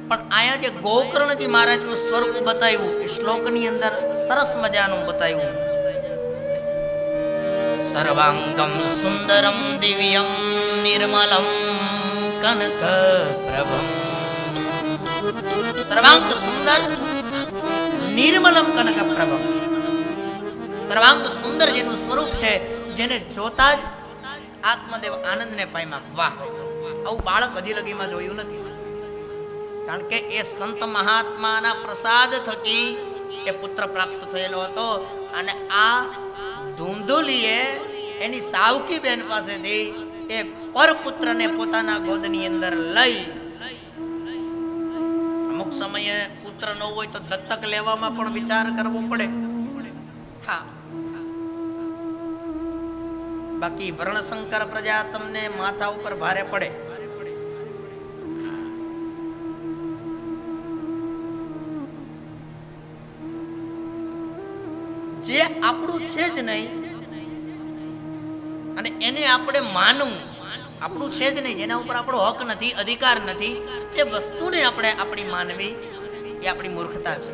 પણ આયા જે ગોકર્ણજી મહારાજનું સ્વરૂપ બતાવ્યું એ શ્લોકની અંદર સરસ મજાનું બતાવ્યું. સર્વાંગમ સુંદરમ દિવ્યમ નિર્મલમ કનક પ્રભમ. સર્વાંગ સુંદર નિર્મલમ કનક પ્રભમ. સર્વાંગ સુંદર જેનું સ્વરૂપ છે, જેને જોતા જ આત્મદેવ આનંદને પામ્યા. વાહ, આવું બાળક હજી લગીમાં જોયું નથી. કારણ કે એ સંત મહાત્માના પ્રસાદ થકી એ પુત્ર પ્રાપ્ત થયેલો હતો. અને આ ધૂંધુલીએ એની સાવકી બેન પાસેથી એ પરપુત્રને પોતાના ગોદની અંદર લઈ, અમુક સમયે પુત્ર ન હોય તો દત્તક લેવામાં પણ વિચાર કરવો પડે. હા, બાકી વર્ણશંકર પ્રજા તમને માથા ઉપર ભારે પડે. જે આપણું છે જ નહીં અને એને આપણે માનવું આપણું છે જ નહીં, જેના ઉપર આપણો હક નથી, અધિકાર નથી, એ વસ્તુને આપણે આપણી માનવી એ આપણી મૂર્ખતા છે.